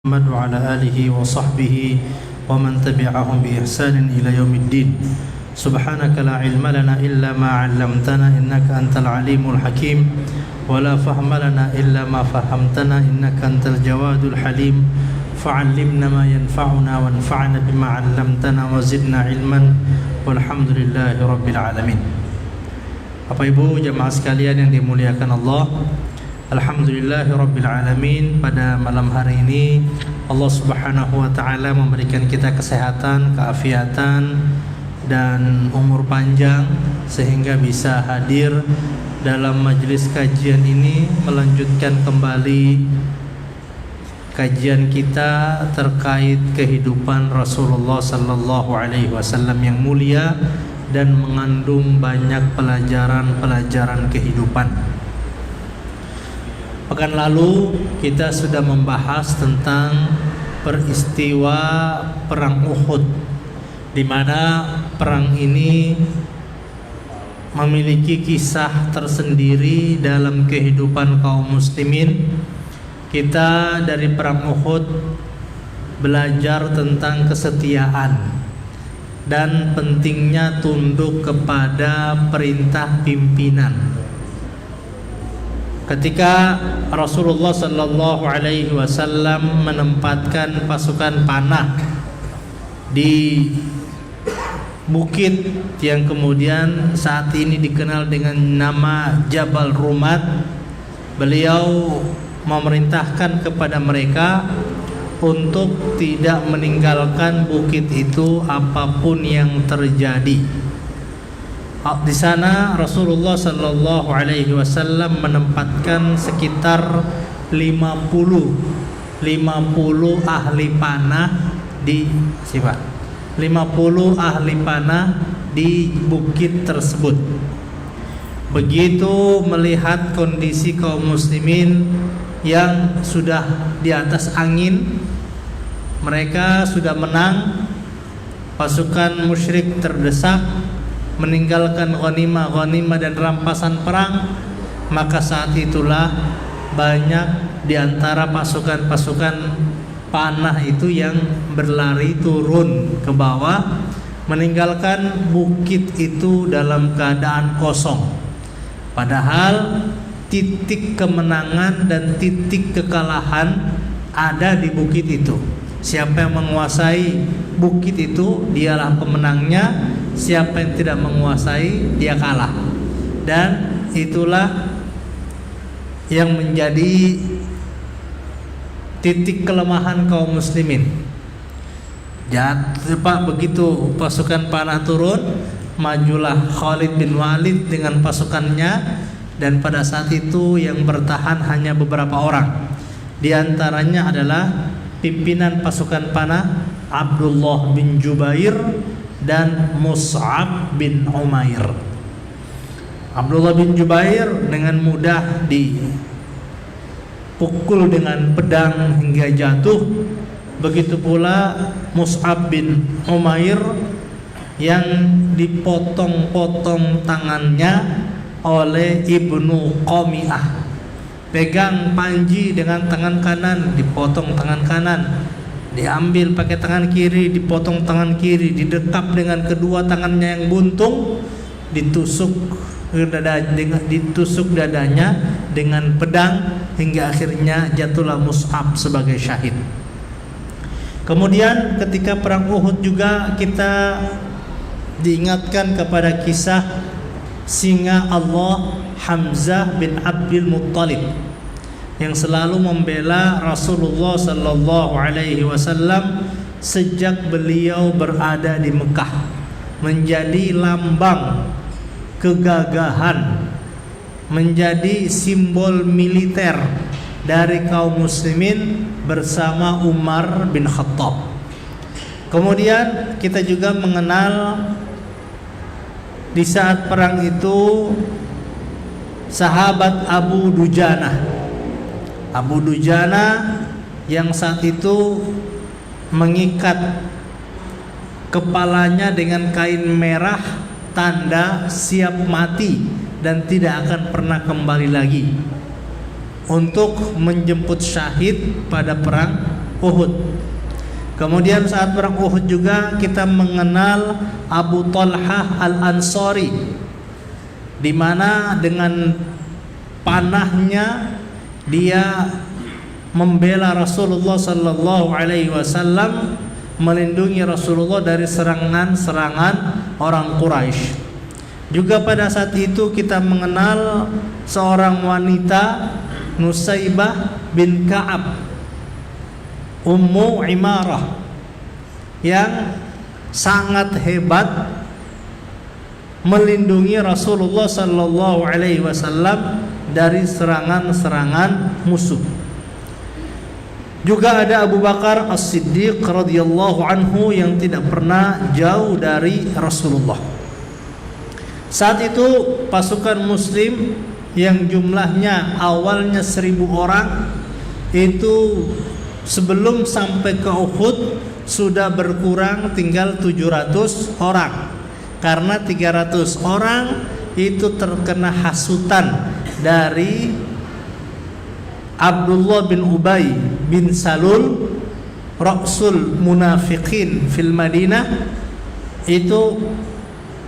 محمد وعلى آله وصحبه ومن تبعهم بإحسان إلى يوم الدين. سبحانك لا علم لنا إلا ما علمتنا إنك أنت العليم الحكيم ولا فهم لنا إلا ما فهمتنا إنك أنت الجواد الحليم فعلمنا ما ينفعنا وانفعنا بما علمتنا وزدنا علما والحمد لله رب العالمين. Bapak Ibu jemaah sekalian yang dimuliakan Allah, Alhamdulillahirrabbilalamin. Pada malam hari ini Allah subhanahu wa ta'ala memberikan kita kesehatan, keafiatan dan umur panjang sehingga bisa hadir dalam majelis kajian ini, melanjutkan kembali kajian kita terkait kehidupan Rasulullah sallallahu alaihi wasallam yang mulia dan mengandung banyak pelajaran-pelajaran kehidupan. Pekan lalu kita sudah membahas tentang peristiwa perang Uhud, di mana perang ini memiliki kisah tersendiri dalam kehidupan kaum muslimin. Kita dari perang Uhud belajar tentang kesetiaan dan pentingnya tunduk kepada perintah pimpinan. Ketika Rasulullah sallallahu alaihi wasallam menempatkan pasukan panah di bukit yang kemudian saat ini dikenal dengan nama Jabal Rumat, beliau memerintahkan kepada mereka untuk tidak meninggalkan bukit itu apapun yang terjadi. Di sana Rasulullah sallallahu alaihi wasallam menempatkan sekitar 50 ahli panah di 50 ahli panah di bukit tersebut. Begitu melihat kondisi kaum muslimin yang sudah di atas angin, mereka sudah menang, pasukan musyrik terdesak, meninggalkan ghanimah dan rampasan perang, maka saat itulah banyak di antara pasukan-pasukan panah itu yang berlari turun ke bawah, meninggalkan bukit itu dalam keadaan kosong. Padahal titik kemenangan dan titik kekalahan ada di bukit itu. Siapa yang menguasai bukit itu, dialah pemenangnya. Siapa yang tidak menguasai, dia kalah. Dan itulah yang menjadi titik kelemahan kaum muslimin. Begitu pasukan panah turun, majulah Khalid bin Walid dengan pasukannya, dan pada saat itu yang bertahan hanya beberapa orang. Di antaranya adalah pimpinan pasukan panah Abdullah bin Jubair dan Mus'ab bin Umair. Abdullah bin Jubair dengan mudah dipukul dengan pedang hingga jatuh. Begitu pula Mus'ab bin Umair yang dipotong-potong tangannya oleh Ibnu Qami'ah. Pegang panji dengan tangan kanan, dipotong tangan kanan, diambil pakai tangan kiri, dipotong tangan kiri, didekap dengan kedua tangannya yang buntung, ditusuk dadanya dengan pedang hingga akhirnya jatuhlah Mus'ab sebagai syahid. Kemudian ketika perang Uhud juga kita diingatkan kepada kisah singa Allah Hamzah bin Abdul Muttalib yang selalu membela Rasulullah sallallahu alaihi wasallam sejak beliau berada di Mekah, menjadi lambang kegagahan, menjadi simbol militer dari kaum muslimin bersama Umar bin Khattab. Kemudian kita juga mengenal di saat perang itu sahabat Abu Dujana yang saat itu mengikat kepalanya dengan kain merah, tanda siap mati dan tidak akan pernah kembali lagi, untuk menjemput syahid pada perang Uhud. Kemudian saat perang Uhud juga kita mengenal Abu Talhah Al-Ansari, di mana dengan panahnya dia membela Rasulullah sallallahu alaihi wasallam, melindungi Rasulullah dari serangan-serangan orang Quraisy. Juga pada saat itu kita mengenal seorang wanita, Nusaybah bin Ka'ab, Ummu Imarah, yang sangat hebat melindungi Rasulullah sallallahu alaihi wasallam dari serangan-serangan musuh. Juga ada Abu Bakar As-Siddiq radhiyallahu anhu yang tidak pernah jauh dari Rasulullah. Saat itu pasukan muslim yang jumlahnya awalnya 1000 orang itu sebelum sampai ke Uhud sudah berkurang tinggal 700 orang. Karena 300 orang itu terkena hasutan dari Abdullah bin Ubay bin Salul, Ra'sul Munafiqin fil Madinah, itu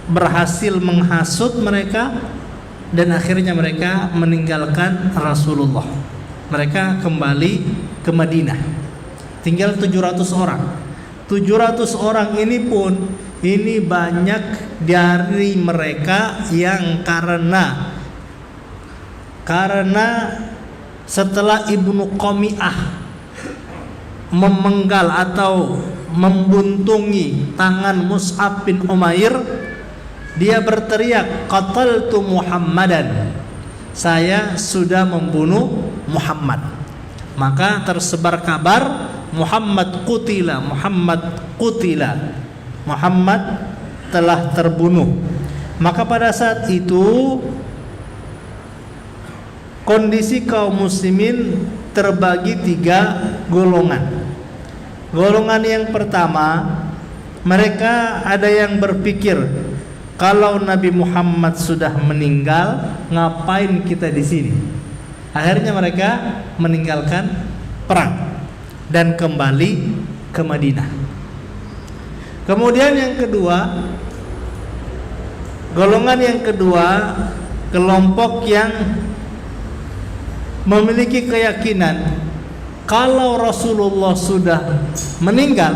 berhasil menghasut mereka dan akhirnya mereka meninggalkan Rasulullah. Mereka kembali ke Madinah. Tinggal 700 orang. 700 orang ini pun ini banyak dari mereka yang karena setelah Ibnu Qami'ah memenggal atau membuntungi tangan Mus'ab bin Umair, dia berteriak, qataltu Muhammadan, saya sudah membunuh Muhammad. Maka tersebar kabar Muhammad qutila, Muhammad telah terbunuh. Maka pada saat itu kondisi kaum muslimin terbagi 3 golongan. Golongan yang pertama, mereka ada yang berpikir, kalau Nabi Muhammad sudah meninggal, ngapain kita di sini? Akhirnya mereka meninggalkan perang dan kembali ke Madinah. Kemudian yang kedua, golongan yang kedua, kelompok yang memiliki keyakinan kalau Rasulullah sudah meninggal,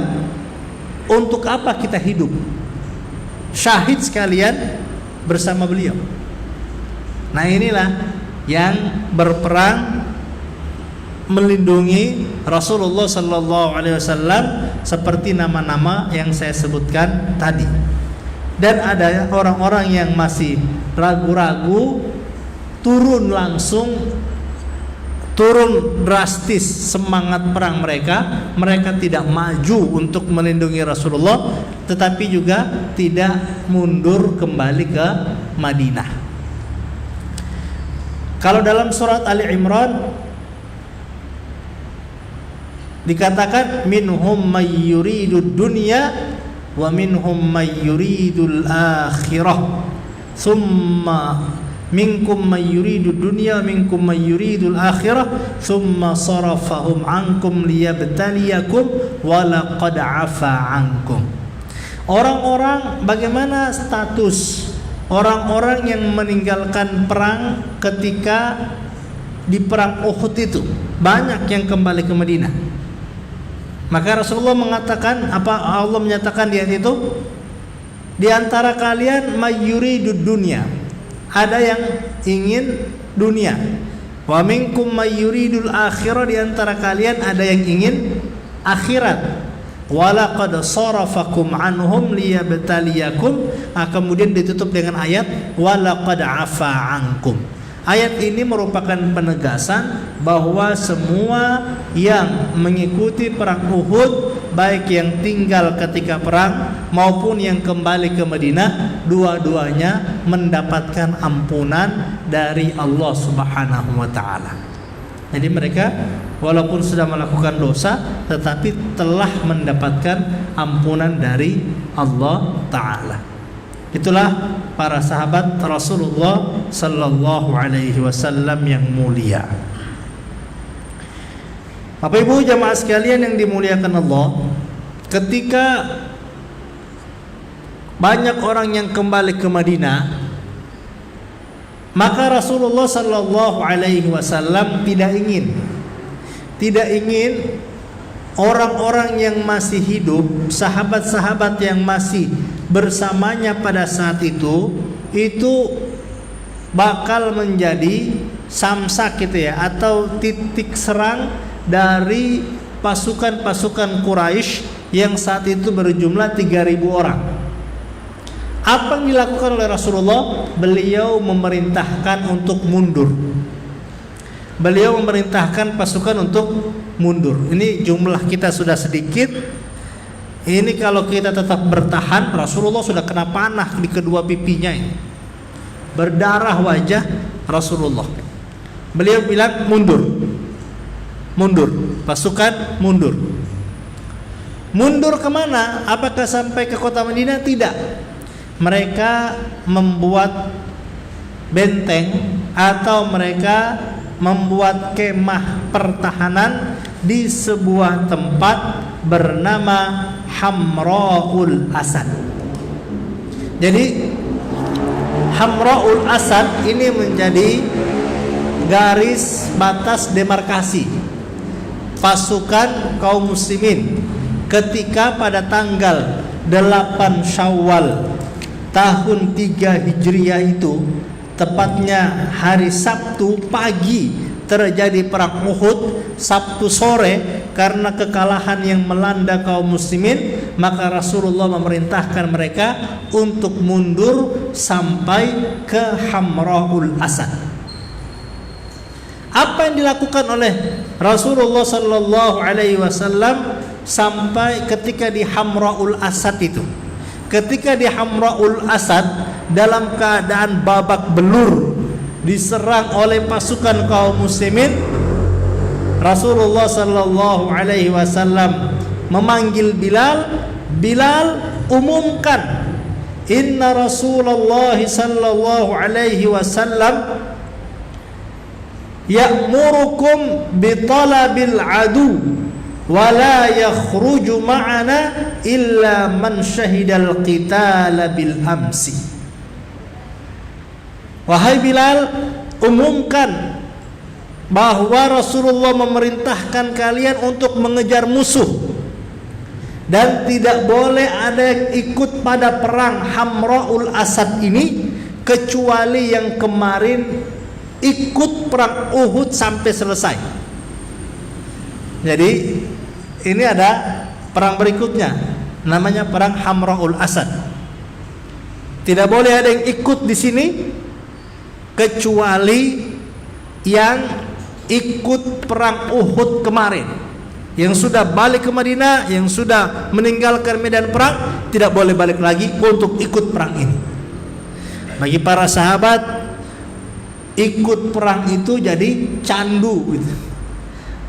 untuk apa kita hidup? Syahid sekalian bersama beliau. Nah, inilah yang berperang melindungi Rasulullah sallallahu alaihi wasallam seperti nama-nama yang saya sebutkan tadi. Dan ada orang-orang yang masih ragu-ragu, turun drastis semangat perang mereka. Mereka tidak maju untuk melindungi Rasulullah, tetapi juga tidak mundur kembali ke Madinah. Kalau dalam surat Ali Imran dikatakan minhum may yuridud dunya wa minhum may yuridul akhirah, thumma minkum may yuridud dunya minkum may yuridul akhirah, thumma sarafahum ankum liyabtaliyakum wa laqad afa ankum. Orang-orang, bagaimana status orang-orang yang meninggalkan perang ketika di perang Uhud itu? Banyak yang kembali ke Madinah. Maka Rasulullah mengatakan, Allah menyatakan di ayat itu, di antara kalian mayyuridud dunya, ada yang ingin dunia. Wa minkum mayyuridul akhirah, di antara kalian ada yang ingin akhirat. Walaqad sarafakum anhum liyabtaliyakum. Kemudian ditutup dengan ayat walaqad afa ankum. Ayat ini merupakan penegasan bahwa semua yang mengikuti perang Uhud, baik yang tinggal ketika perang maupun yang kembali ke Madinah, dua-duanya mendapatkan ampunan dari Allah Subhanahu wa taala. Jadi mereka walaupun sudah melakukan dosa, tetapi telah mendapatkan ampunan dari Allah taala. Itulah para sahabat Rasulullah sallallahu alaihi wasallam yang mulia. Bapak Ibu jamaah sekalian yang dimuliakan Allah, ketika banyak orang yang kembali ke Madinah, maka Rasulullah sallallahu alaihi wasallam tidak ingin orang-orang yang masih hidup, sahabat-sahabat yang masih bersamanya pada saat itu bakal menjadi samsak gitu ya, atau titik serang dari pasukan-pasukan Quraisy yang saat itu berjumlah 3.000 orang. Apa yang dilakukan oleh Rasulullah? Beliau memerintahkan untuk mundur. Beliau memerintahkan pasukan untuk mundur. Ini jumlah kita sudah sedikit. Ini kalau kita tetap bertahan, Rasulullah sudah kena panah di kedua pipinya ini. Berdarah wajah Rasulullah. Beliau bilang mundur. Mundur, pasukan mundur. Mundur kemana? Apakah sampai ke kota Madinah? Tidak. Mereka membuat benteng atau mereka membuat kemah pertahanan di sebuah tempat bernama Hamra'ul Asad. Jadi Hamra'ul Asad ini menjadi garis batas demarkasi pasukan kaum muslimin ketika pada tanggal 8 Syawal tahun 3 Hijriah itu, tepatnya hari Sabtu pagi terjadi perang Uhud. Sabtu sore karena kekalahan yang melanda kaum muslimin, maka Rasulullah memerintahkan mereka untuk mundur sampai ke Hamra'ul Asad. Apa yang dilakukan oleh Rasulullah sallallahu alaihi wasallam sampai ketika di Hamra'ul Asad itu? Ketika di Hamra'ul Asad dalam keadaan babak belur diserang oleh pasukan kaum muslimin, Rasulullah sallallahu alaihi wasallam memanggil Bilal. Bilal, umumkan, inna Rasulullah sallallahu alaihi wasallam ya'murukum bitalabil adu wa la yakhruju ma'ana illa man syahidal qitala bil amsi. Wahai Bilal, umumkan bahwa Rasulullah memerintahkan kalian untuk mengejar musuh dan tidak boleh ada yang ikut pada perang Hamra'ul Asad ini kecuali yang kemarin ikut perang Uhud sampai selesai. Jadi ini ada perang berikutnya, namanya perang Hamra'ul Asad. Tidak boleh ada yang ikut di sini kecuali yang ikut perang Uhud kemarin, yang sudah balik ke Madinah, yang sudah meninggalkan medan perang, tidak boleh balik lagi untuk ikut perang ini. Bagi para sahabat, ikut perang itu jadi candu gitu.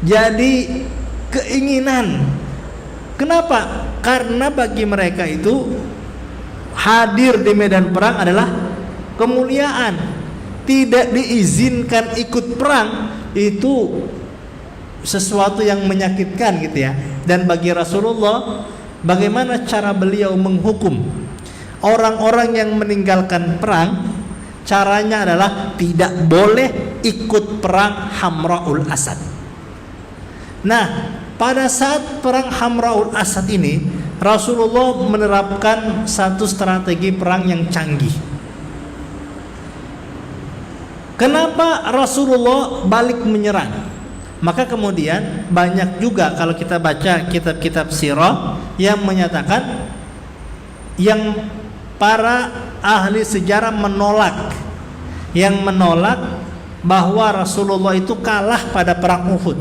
Jadi keinginan. Kenapa? Karena bagi mereka itu hadir di medan perang adalah kemuliaan. Tidak diizinkan ikut perang itu sesuatu yang menyakitkan gitu ya. Dan bagi Rasulullah, bagaimana cara beliau menghukum orang-orang yang meninggalkan perang? Caranya adalah tidak boleh ikut perang Hamra'ul Asad. Nah, pada saat perang Hamra'ul Asad ini, Rasulullah menerapkan satu strategi perang yang canggih. Kenapa Rasulullah balik menyerang? Maka kemudian banyak juga kalau kita baca kitab-kitab sirah yang menyatakan, yang para ahli sejarah menolak bahwa Rasulullah itu kalah pada perang Uhud.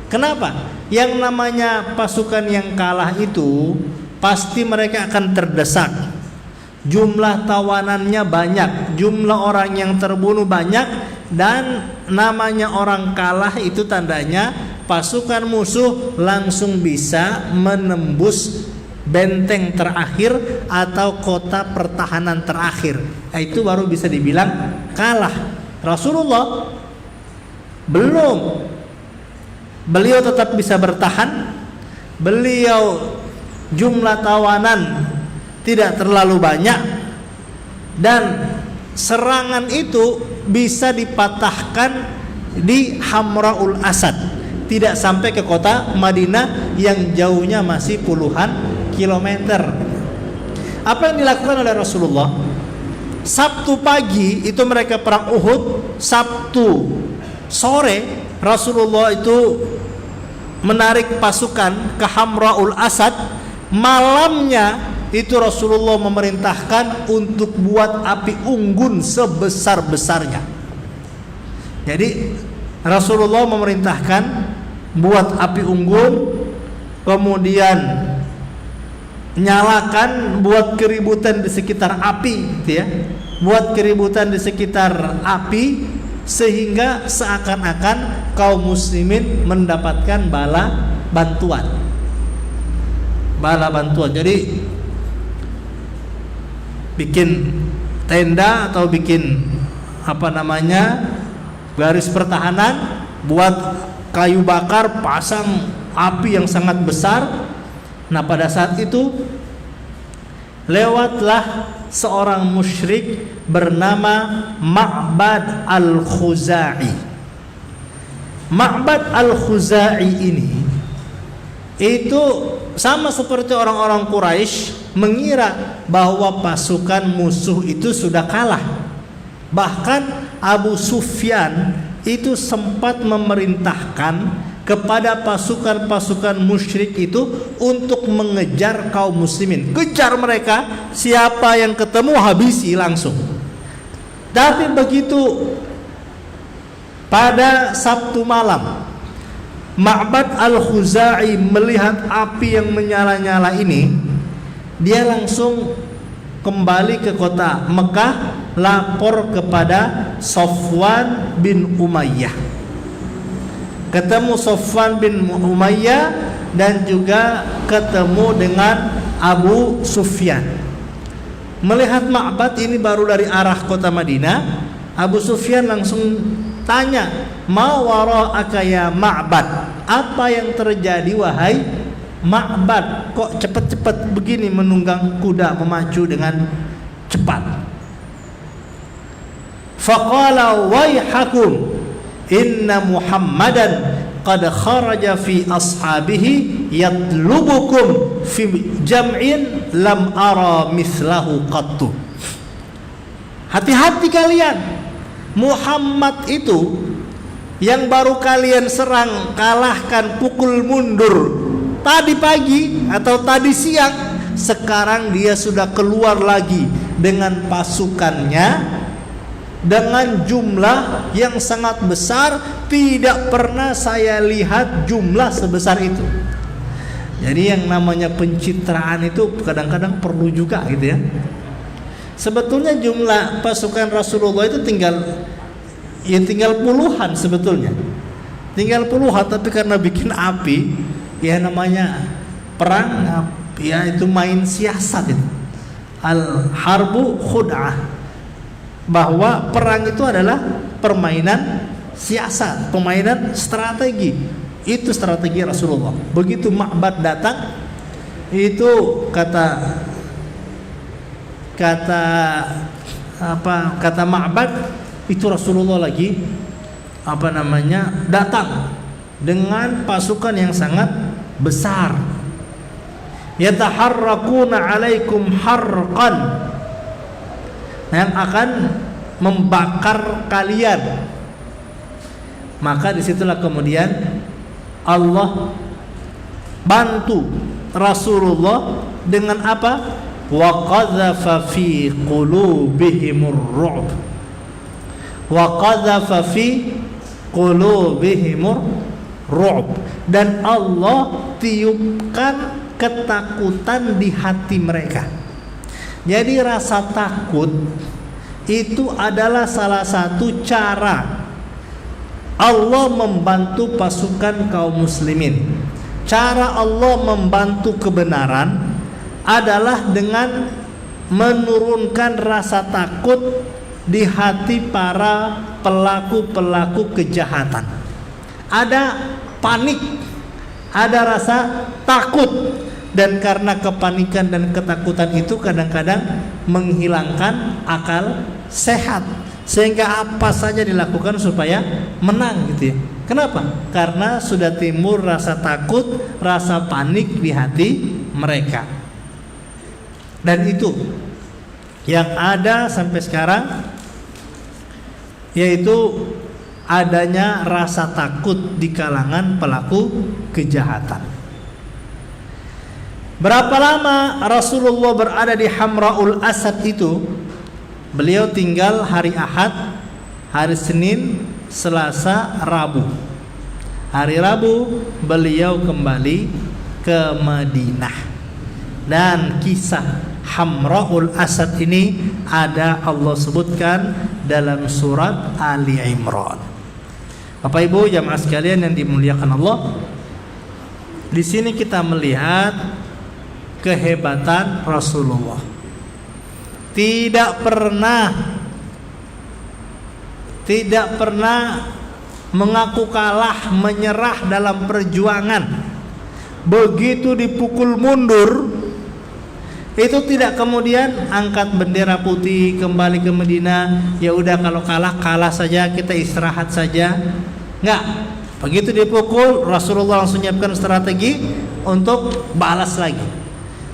Kenapa? Yang namanya pasukan yang kalah itu pasti mereka akan terdesak. Jumlah tawanannya banyak, jumlah orang yang terbunuh banyak, dan namanya orang kalah itu tandanya pasukan musuh langsung bisa menembus benteng terakhir atau kota pertahanan terakhir. Itu baru bisa dibilang kalah. Rasulullah belum beliau tetap bisa bertahan. Beliau jumlah tawanan tidak terlalu banyak, dan serangan itu bisa dipatahkan di Hamraul Asad, tidak sampai ke kota Madinah yang jauhnya masih puluhan kilometer. Apa yang dilakukan oleh Rasulullah? Sabtu pagi itu mereka perang Uhud, Sabtu sore Rasulullah itu menarik pasukan ke Hamraul Asad. Malamnya itu Rasulullah memerintahkan untuk buat api unggun sebesar-besarnya. Jadi Rasulullah memerintahkan buat api unggun, kemudian nyalakan, buat keributan di sekitar api, gitu ya. Buat keributan di sekitar api sehingga seakan-akan kaum muslimin mendapatkan bala bantuan. Jadi bikin tenda atau bikin garis pertahanan, buat kayu bakar, pasang api yang sangat besar. Nah, pada saat itu lewatlah seorang musyrik bernama Ma'bad Al-Khuzai. Ma'bad Al-Khuzai ini itu sama seperti orang-orang Quraisy, mengira bahwa pasukan musuh itu sudah kalah. Bahkan Abu Sufyan itu sempat memerintahkan kepada pasukan-pasukan musyrik itu untuk mengejar kaum muslimin. Kejar mereka, siapa yang ketemu habisi langsung. Tapi begitu pada Sabtu malam Ma'bad Al-Khuzai melihat api yang menyala-nyala ini, dia langsung kembali ke kota Mekah, lapor kepada Safwan bin Umayyah. Ketemu Safwan bin Umayyah dan juga ketemu dengan Abu Sufyan. Melihat Ma'bad ini baru dari arah kota Madinah, Abu Sufyan langsung tanya, "Ma wara'aka ya Ma'bad?" Apa yang terjadi wahai Ma'bad? Kok cepat-cepat begini menunggang kuda, memacu dengan cepat? Faqala wayhakum inna Muhammadan qad kharaja fi ashabihi yatlubukum fi jam'in lam ara mithlahu qattu. Hati-hati kalian, Muhammad itu yang baru kalian serang, kalahkan, pukul mundur tadi pagi atau tadi siang, sekarang dia sudah keluar lagi dengan pasukannya dengan jumlah yang sangat besar. Tidak pernah saya lihat jumlah sebesar itu. Jadi yang namanya pencitraan itu kadang-kadang perlu juga, gitu ya. Sebetulnya jumlah pasukan Rasulullah itu tinggal puluhan sebetulnya. Tinggal puluhan, tapi karena bikin api, ya namanya perang, ya itu main siasat itu. Al-harbu khud'ah, bahwa perang itu adalah permainan siasat, permainan strategi. Itu strategi Rasulullah. Begitu Ma'bad datang, itu kata Ma'bad, itu Rasulullah lagi datang dengan pasukan yang sangat besar. Yataharrakuna 'alaikum harqan, yang akan membakar kalian. Maka disitulah kemudian Allah bantu Rasulullah dengan apa? Wa qadzafa fi qulubihimur ru'b. Wa qadzafa fi qulubihimur ru'b. Dan Allah tiupkan ketakutan di hati mereka. Jadi rasa takut itu adalah salah satu cara Allah membantu pasukan kaum muslimin. Cara Allah membantu kebenaran adalah dengan menurunkan rasa takut di hati para pelaku-pelaku kejahatan. Ada panik, ada rasa takut. Dan karena kepanikan dan ketakutan itu kadang-kadang menghilangkan akal sehat, sehingga apa saja dilakukan supaya menang gitu ya. Kenapa? Karena sudah timbul rasa takut, rasa panik di hati mereka. Dan itu yang ada sampai sekarang, yaitu adanya rasa takut di kalangan pelaku kejahatan. Berapa lama Rasulullah berada di Hamra'ul Asad itu? Beliau tinggal hari Ahad, hari Senin, Selasa, Rabu. Hari Rabu beliau kembali ke Madinah. Dan kisah Hamra'ul Asad ini ada Allah sebutkan dalam surat Ali Imran. Bapak Ibu jamaah sekalian yang dimuliakan Allah, di sini kita melihat kehebatan Rasulullah. Tidak pernah mengaku kalah, menyerah dalam perjuangan. Begitu dipukul mundur, itu tidak kemudian angkat bendera putih kembali ke Madinah. Ya udah, kalau kalah saja, kita istirahat saja. Enggak. Begitu dipukul, Rasulullah langsung menyiapkan strategi untuk balas lagi,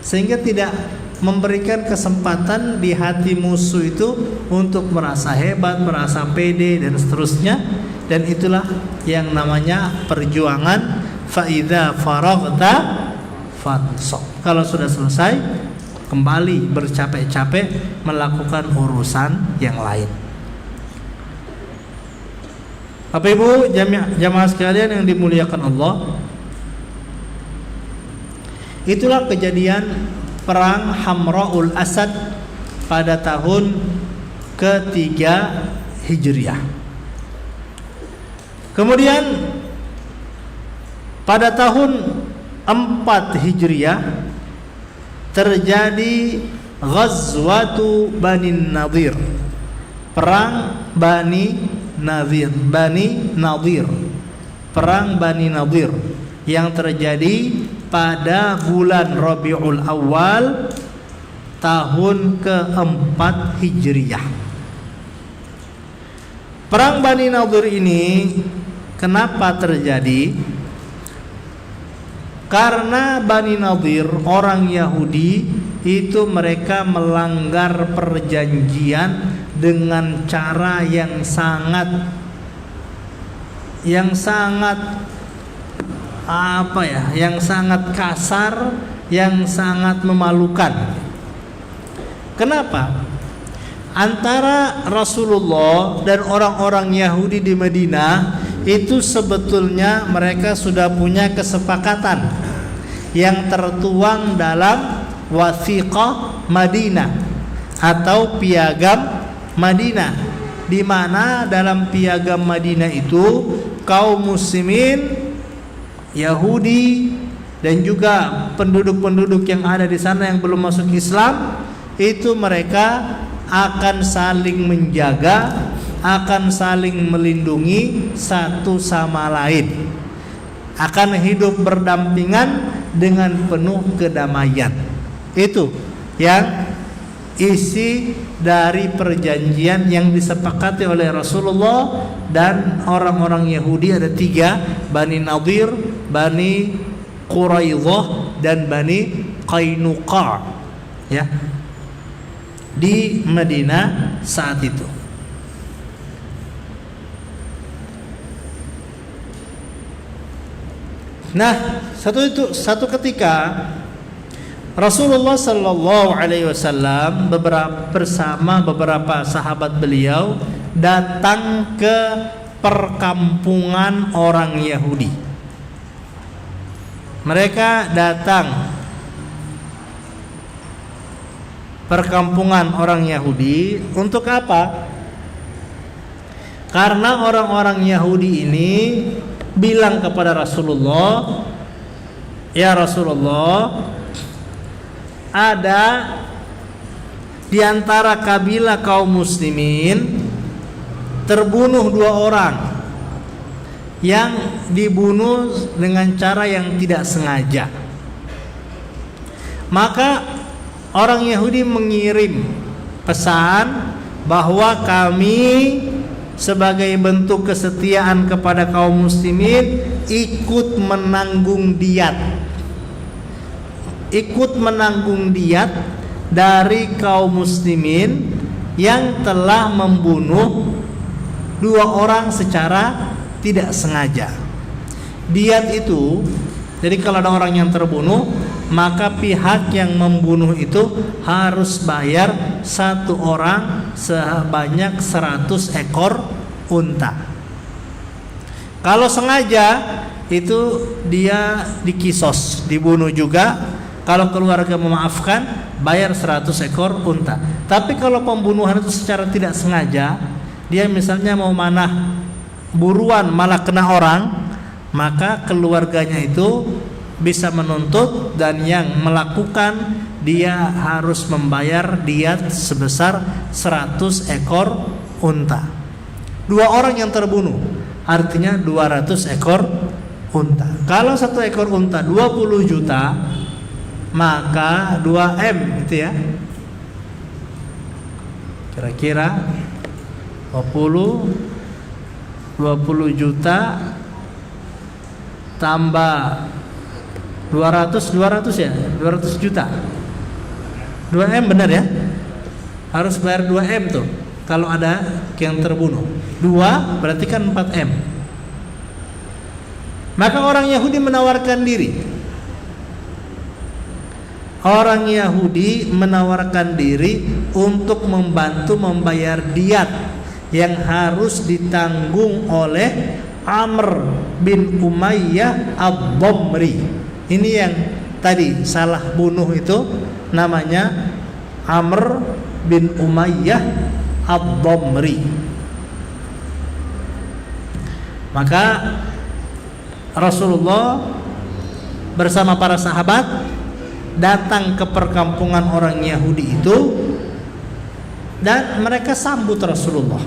sehingga tidak memberikan kesempatan di hati musuh itu untuk merasa hebat, merasa pede dan seterusnya. Dan itulah yang namanya perjuangan. Fa idza faraghta fansab. Kalau sudah selesai, kembali bercapek-capek melakukan urusan yang lain. Bapak Ibu jamaah sekalian yang dimuliakan Allah, itulah kejadian perang Hamra'ul Asad pada tahun ketiga Hijriah. Kemudian pada tahun 4 Hijriah terjadi Ghazwatu Bani Nadir, perang Bani Nadir, perang Bani Nadir yang terjadi pada bulan Rabiul Awal tahun keempat Hijriah. Perang Bani Nadir ini kenapa terjadi? Karena Bani Nadir, orang Yahudi itu, mereka melanggar perjanjian dengan cara yang sangat yang sangat kasar, yang sangat memalukan. Kenapa? Antara Rasulullah dan orang-orang Yahudi di Madinah itu sebetulnya mereka sudah punya kesepakatan yang tertuang dalam Wathiqah Madinah atau Piagam Madinah, di mana dalam Piagam Madinah itu kaum muslimin Yahudi dan juga penduduk-penduduk yang ada di sana yang belum masuk Islam itu mereka akan saling menjaga, akan saling melindungi satu sama lain, akan hidup berdampingan dengan penuh kedamaian. Itu yang isi dari perjanjian yang disepakati oleh Rasulullah dan orang-orang Yahudi. Ada 3, Bani Nadir, Bani Quraidah dan Bani Qainuqa, ya, di Madinah saat itu. Nah, satu ketika Rasulullah Sallallahu Alaihi Wasallam bersama beberapa sahabat beliau datang ke perkampungan orang Yahudi. Mereka datang perkampungan orang Yahudi untuk apa? Karena orang-orang Yahudi ini bilang kepada Rasulullah, "Ya Rasulullah, ada di antara kabilah kaum muslimin terbunuh 2 orang yang dibunuh dengan cara yang tidak sengaja. Maka orang Yahudi mengirim pesan bahwa kami sebagai bentuk kesetiaan kepada kaum muslimin ikut menanggung diat dari kaum muslimin yang telah membunuh 2 orang secara tidak sengaja. Diat itu, jadi kalau ada orang yang terbunuh, maka pihak yang membunuh itu harus bayar 1 orang sebanyak 100 ekor unta. Kalau sengaja itu dia dikisos, dibunuh juga. Kalau keluarga memaafkan, bayar 100 ekor unta. Tapi kalau pembunuhan itu secara tidak sengaja, dia misalnya mau manah buruan malah kena orang, maka keluarganya itu bisa menuntut, dan yang melakukan dia harus membayar diat sebesar 100 ekor unta. 2 orang yang terbunuh artinya 200 ekor unta. Kalau 1 ekor unta 20 juta, maka 2M gitu ya, kira-kira 20 juta tambah 200 ya, 200 juta. 2M benar ya? Harus bayar 2M tuh kalau ada yang terbunuh. 2 berarti kan 4M. Maka orang Yahudi menawarkan diri. Orang Yahudi menawarkan diri untuk membantu membayar diat yang harus ditanggung oleh Amr bin Umayyah Ad-Dhamri. Ini yang tadi salah bunuh itu namanya Amr bin Umayyah Ad-Dhamri. Maka Rasulullah bersama para sahabat datang ke perkampungan orang Yahudi itu, dan mereka sambut Rasulullah.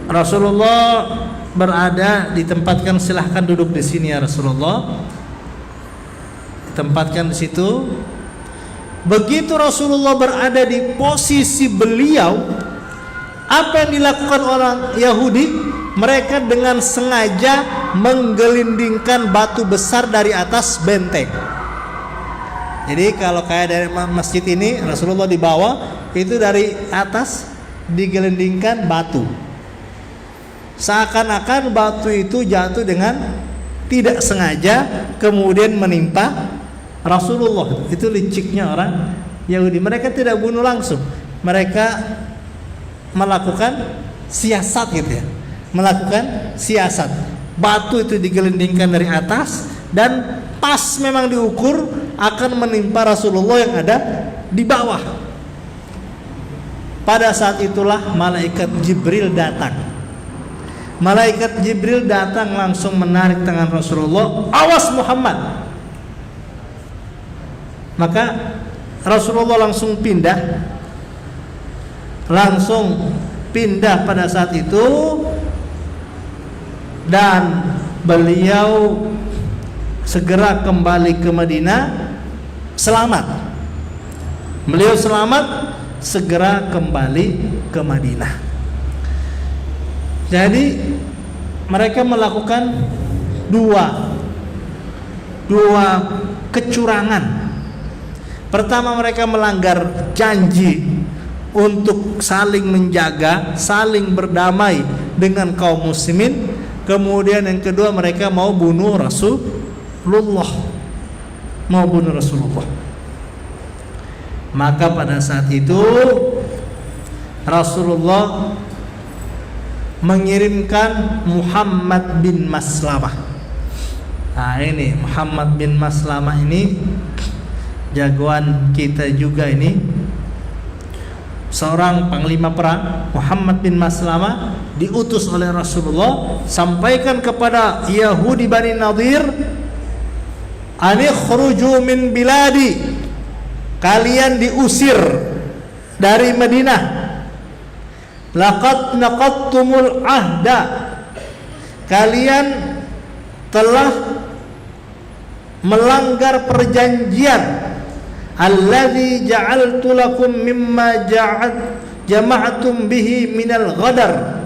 Rasulullah berada, ditempatkan, silahkan duduk di sini ya Rasulullah. Ditempatkan di situ. Begitu Rasulullah berada di posisi beliau, apa yang dilakukan orang Yahudi? Mereka dengan sengaja menggelindingkan batu besar dari atas benteng. Jadi kalau kayak dari masjid ini, Rasulullah di bawah, itu dari atas digelindingkan batu. Seakan-akan batu itu jatuh dengan tidak sengaja kemudian menimpa Rasulullah. Itu liciknya orang Yahudi. Mereka tidak bunuh langsung, mereka melakukan siasat gitu ya. Melakukan siasat. Batu itu digelindingkan dari atas dan pas memang diukur akan menimpa Rasulullah yang ada di bawah. Pada saat itulah malaikat Jibril datang. Malaikat Jibril datang langsung menarik tangan Rasulullah, "Awas Muhammad." Maka Rasulullah langsung pindah pada saat itu, dan beliau segera kembali ke Madinah selamat. Beliau selamat, segera kembali ke Madinah. Jadi mereka melakukan dua kecurangan. Pertama, mereka melanggar janji untuk saling menjaga, saling berdamai dengan kaum muslimin. Kemudian yang kedua, mereka mau bunuh Rasulullah. Maka pada saat itu Rasulullah mengirimkan Muhammad bin Maslamah. Nah ini Muhammad bin Maslamah ini jagoan kita juga ini, seorang panglima perang. Muhammad bin Maslamah diutus oleh Rasulullah, sampaikan kepada Yahudi Bani Nadir, "Anikhruju min biladi," kalian diusir dari Madinah. "Laqad naqadtumul ahda," kalian telah melanggar perjanjian alladzi ja'altu lakum mimma jama'atum bihi minal ghadar,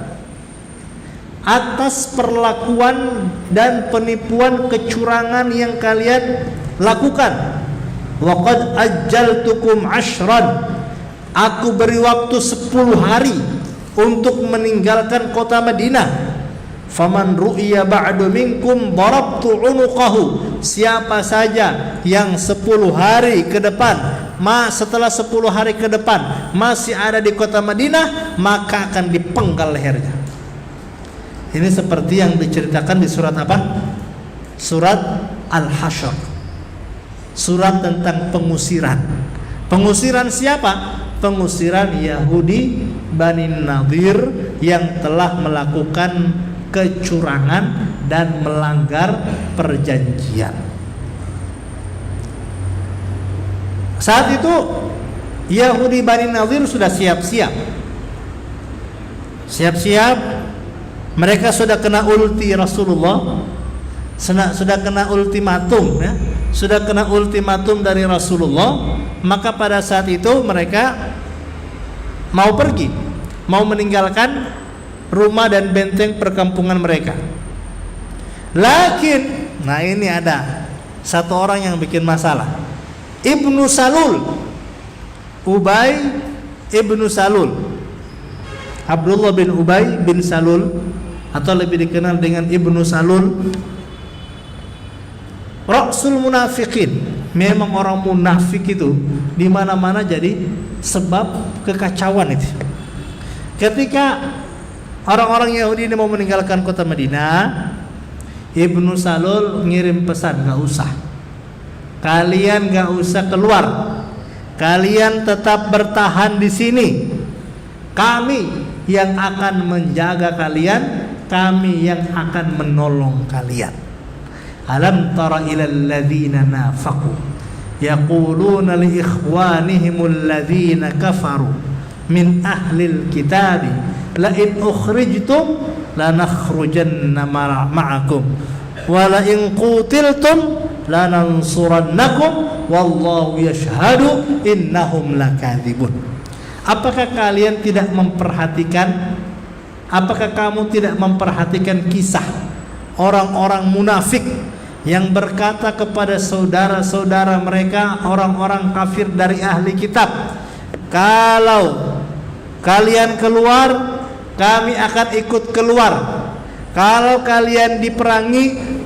atas perlakuan dan penipuan kecurangan yang kalian lakukan. Wa qad ajjaltukum 'ashran, aku beri waktu 10 hari untuk meninggalkan kota Madinah. Faman ru'iya ba'du minkum darabtu 'unuqahu, siapa saja yang 10 hari ke depan, setelah 10 hari ke depan masih ada di kota Madinah, maka akan dipenggal lehernya. Ini seperti yang diceritakan di surat apa? Surat Al-Hasyr. Surat tentang pengusiran. Pengusiran siapa? Pengusiran Yahudi Bani Nadir yang telah melakukan kecurangan dan melanggar perjanjian. Saat itu Yahudi Bani Nadir sudah siap-siap. Mereka sudah kena ulti Rasulullah, sudah kena ultimatum, ya, sudah kena ultimatum dari Rasulullah. Maka pada saat itu mereka mau pergi, mau meninggalkan rumah dan benteng perkampungan mereka. Lakin, nah ini ada satu orang yang bikin masalah. Ibnu Salul, Ubay Ibnu Salul, Abdullah bin Ubay bin Salul, atau lebih dikenal dengan Ibnu Salul, Ra'sul Munafiqin. Memang orang munafik itu di mana-mana jadi sebab kekacauan itu. Ketika orang-orang Yahudi ini mau meninggalkan kota Madinah, Ibnu Salul ngirim pesan, gak usah, kalian gak usah keluar, kalian tetap bertahan di sini. Kami yang akan menjaga kalian, kami yang akan menolong kalian. Alam tara ilal ladzina nafaqu yaquluna li ikhwanihim alladzina kafaru min ahlil kitabi la in ukhrijtum lanakhrujanna ma'akum wa la in qutiltum lanansurannakum wallahu yashhadu innahum lakadzibun. Apakah kalian tidak memperhatikan, apakah kamu tidak memperhatikan kisah orang-orang munafik yang berkata kepada saudara-saudara mereka, orang-orang kafir dari ahli kitab, kalau kalian keluar, kami akan ikut keluar. Kalau kalian diperangi,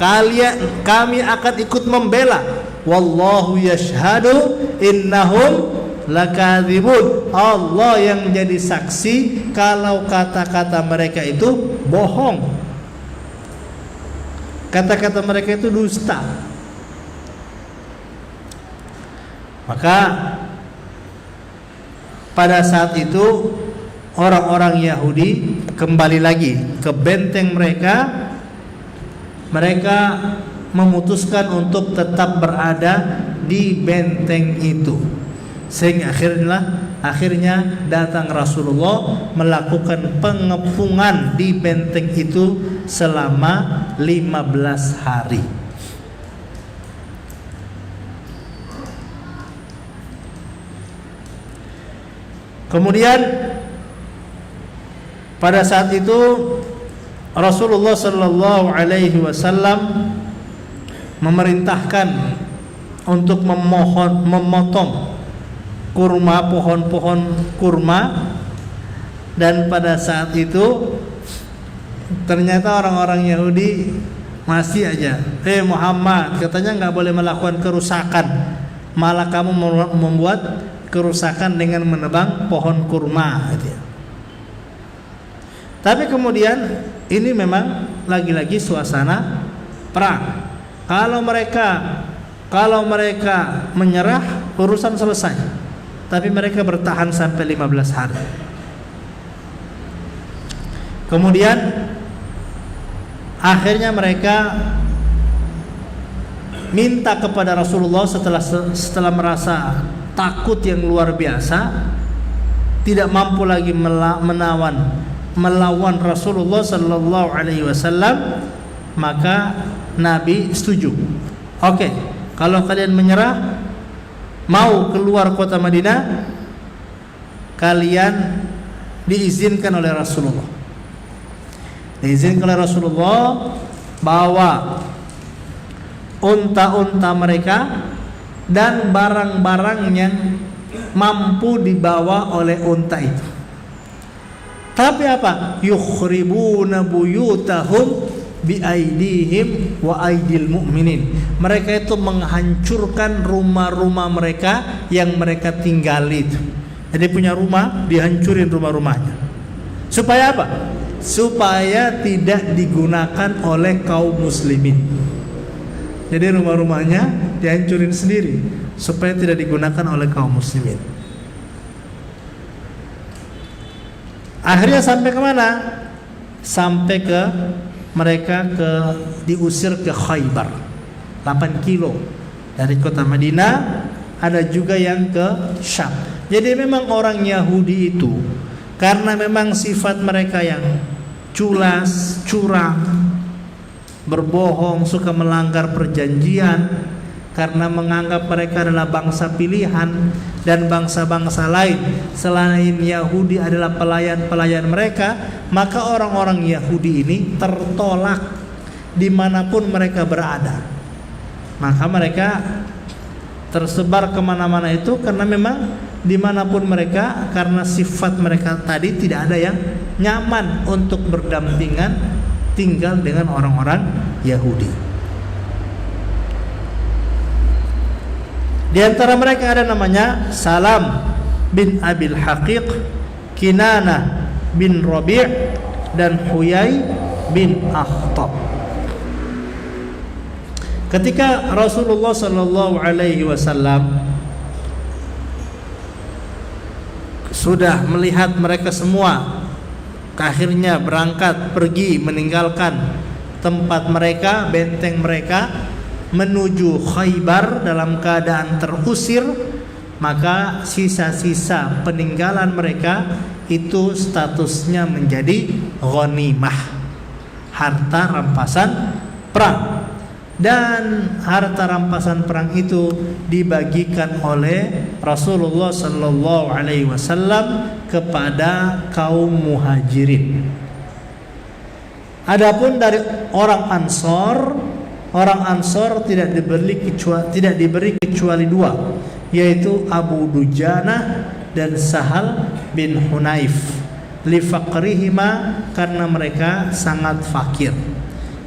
kami akan ikut membela. Wallahu yashhadu innahum lakadzibun. Allah yang jadi saksi kalau kata-kata mereka itu bohong. Kata-kata mereka itu dusta. Maka pada saat itu orang-orang Yahudi kembali lagi ke benteng mereka. Mereka memutuskan untuk tetap berada di benteng itu. Sehingga akhirnya datang Rasulullah melakukan pengepungan di benteng itu selama 15 hari. Kemudian pada saat itu Rasulullah sallallahu alaihi wasallam memerintahkan untuk memotong pohon kurma, dan pada saat itu ternyata orang-orang Yahudi masih aja, Muhammad, katanya nggak boleh melakukan kerusakan, malah kamu membuat kerusakan dengan menebang pohon kurma gitu ya. Tapi kemudian ini memang lagi-lagi suasana perang. Kalau mereka menyerah, urusan selesai. Tapi mereka bertahan sampai 15 hari. Kemudian akhirnya mereka minta kepada Rasulullah setelah merasa takut yang luar biasa, tidak mampu lagi melawan Rasulullah sallallahu alaihi wasallam, maka Nabi setuju. Oke, kalau kalian menyerah, mau keluar kota Madinah, kalian diizinkan oleh Rasulullah. Diizinkan oleh Rasulullah bawa unta-unta mereka dan barang-barang yang mampu dibawa oleh unta itu. Tapi apa? Yukhribuna buyutahum biaidihim wa aidil mu'minin. Mereka itu menghancurkan rumah-rumah mereka yang mereka tinggali itu. Jadi punya rumah, dihancurin rumah-rumahnya. Supaya apa? Supaya tidak digunakan oleh kaum muslimin. Jadi rumah-rumahnya dihancurin sendiri supaya tidak digunakan oleh kaum muslimin. Akhirnya sampai kemana? Sampai ke mereka diusir ke Khaybar, 8 kilo dari kota Madinah. Ada juga yang ke Syam. Jadi memang orang Yahudi itu, karena memang sifat mereka yang culas, curang, berbohong, suka melanggar perjanjian, karena menganggap mereka adalah bangsa pilihan dan bangsa-bangsa lain selain Yahudi adalah pelayan-pelayan mereka, maka orang-orang Yahudi ini tertolak dimanapun mereka berada. Maka mereka tersebar kemana-mana itu karena memang dimanapun mereka, karena sifat mereka tadi tidak ada yang nyaman untuk berdampingan tinggal dengan orang-orang Yahudi. Di antara mereka ada namanya Salam bin Abil Haqiq, Kinanah bin Rabi' dan Huyai bin Akhtab. Ketika Rasulullah sallallahu alaihi wasallam sudah melihat mereka semua, akhirnya berangkat pergi meninggalkan tempat mereka, benteng mereka, menuju Khaybar dalam keadaan terusir, maka sisa-sisa peninggalan mereka itu statusnya menjadi ghanimah, harta rampasan perang. Dan harta rampasan perang itu dibagikan oleh Rasulullah sallallahu alaihi wasallam kepada kaum muhajirin. Adapun dari orang Ansor tidak diberi kecuali dua, yaitu Abu Dujanah dan Sahal bin Hunayf, li faqrihima, karena mereka sangat fakir.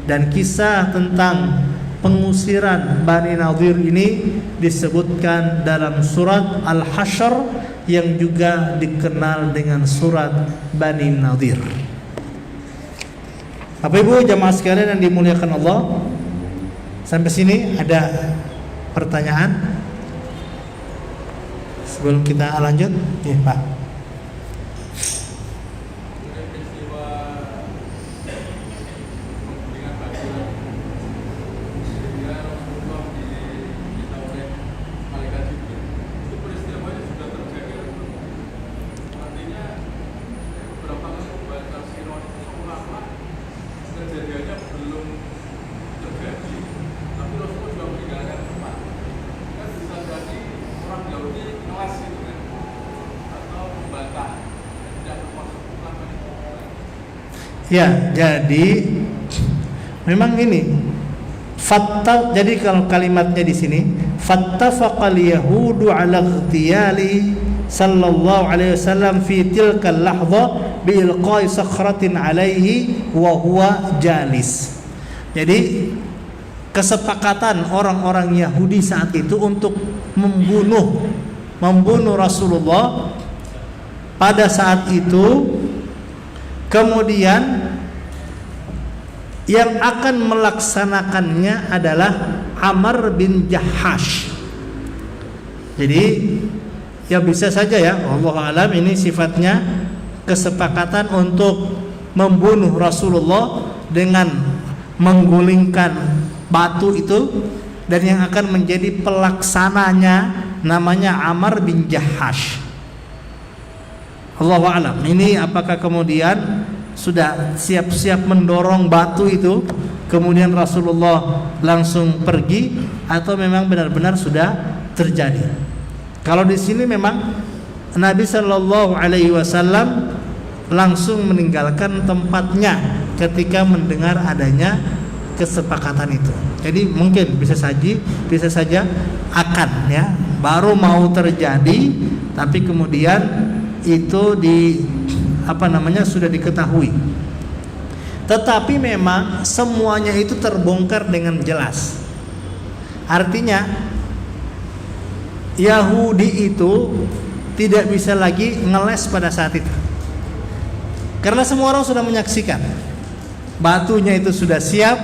Dan kisah tentang pengusiran Bani Nadir ini disebutkan dalam surat Al-Hasyr yang juga dikenal dengan surat Bani Nadir. Bapak Ibu jamaah sekalian yang dimuliakan Allah, sampai sini ada pertanyaan sebelum kita lanjut? Ya, Pak. Ya, jadi memang ini jadi kalau kalimatnya di sini fattafaqal yahudu ala ightiyali sallallahu alaihi wasallam fi tilkal lahdha bi ilqa'i sakhratin alaihi wa huwa jalis. Jadi kesepakatan orang-orang Yahudi saat itu untuk membunuh Rasulullah pada saat itu. Kemudian yang akan melaksanakannya adalah Amr bin Jahash. Jadi ya bisa saja ya, Allah alam, ini sifatnya kesepakatan untuk membunuh Rasulullah dengan menggulingkan batu itu, dan yang akan menjadi pelaksananya namanya Amr bin Jahash. Allahu a'lam. Ini apakah kemudian sudah siap-siap mendorong batu itu, kemudian Rasulullah langsung pergi, atau memang benar-benar sudah terjadi? Kalau di sini memang Nabi Shallallahu Alaihi Wasallam langsung meninggalkan tempatnya ketika mendengar adanya kesepakatan itu. Jadi mungkin bisa saja akan ya baru mau terjadi, tapi kemudian itu sudah diketahui. Tetapi memang semuanya itu terbongkar dengan jelas. Artinya Yahudi itu tidak bisa lagi ngeles pada saat itu, karena semua orang sudah menyaksikan batunya itu sudah siap,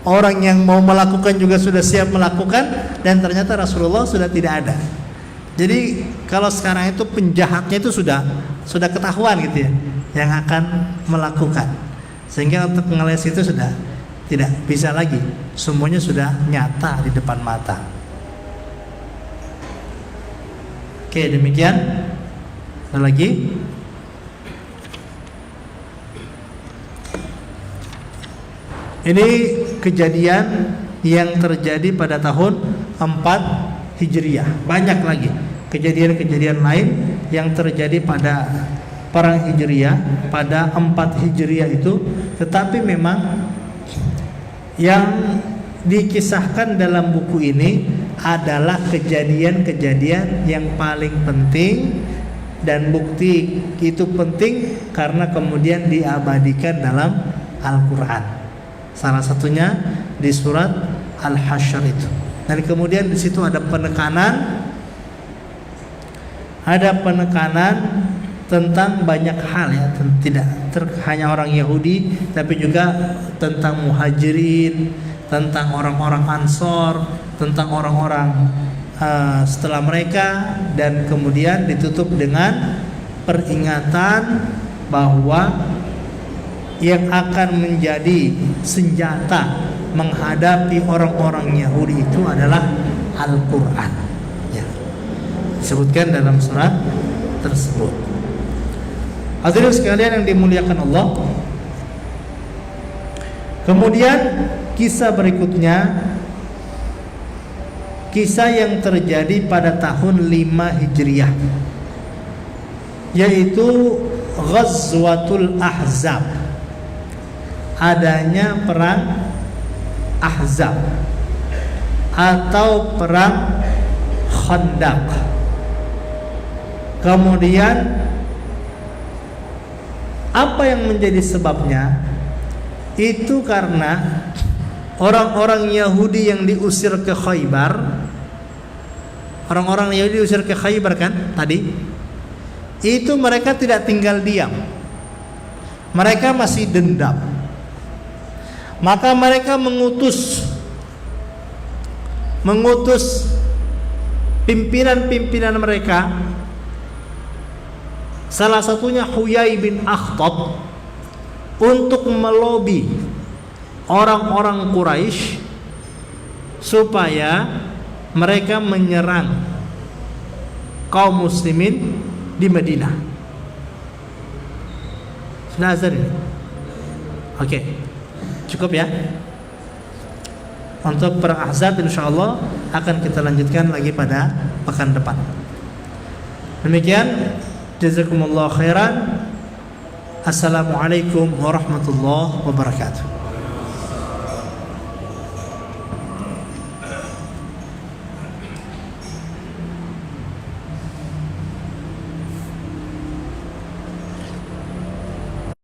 orang yang mau melakukan juga sudah siap melakukan, dan ternyata Rasulullah sudah tidak ada. Jadi kalau sekarang itu penjahatnya itu sudah ketahuan gitu ya, yang akan melakukan, sehingga untuk ngeles itu sudah tidak bisa lagi, semuanya sudah nyata di depan mata. Oke, demikian. Ada lagi? Ini kejadian yang terjadi pada tahun 4 Hijriah. Banyak lagi kejadian-kejadian lain yang terjadi pada perang Hijriah, pada 4 Hijriah itu. Tetapi memang yang dikisahkan dalam buku ini adalah kejadian-kejadian yang paling penting, dan bukti itu penting karena kemudian diabadikan dalam Al-Quran. Salah satunya di surat Al-Hasyr itu. Dan kemudian di situ ada penekanan tentang banyak hal ya, tidak hanya orang Yahudi, tapi juga tentang Muhajirin, tentang orang-orang Ansor, tentang orang-orang setelah mereka, dan kemudian ditutup dengan peringatan bahwa yang akan menjadi senjata menghadapi orang-orang Yahudi itu adalah Al-Quran ya, disebutkan dalam surat tersebut. Hadirin sekalian yang dimuliakan Allah, kemudian kisah berikutnya, kisah yang terjadi pada tahun 5 Hijriah, yaitu Ghazwatul Ahzab, adanya perang Ahzab atau perang Khandaq. Kemudian apa yang menjadi sebabnya? Itu karena orang-orang Yahudi yang diusir ke Khaybar. Orang-orang Yahudi diusir ke Khaybar kan tadi. Itu mereka tidak tinggal diam, mereka masih dendam. Maka mereka mengutus pimpinan-pimpinan mereka, salah satunya Huyai bin Akhtab, untuk melobi orang-orang Quraisy supaya mereka menyerang kaum muslimin di Madinah. Sudah azan ini? Oke. Cukup ya. Untuk perang Ahzab insyaallah akan kita lanjutkan lagi pada pekan depan. Demikian, jazakumullah khairan. Assalamualaikum warahmatullahi wabarakatuh.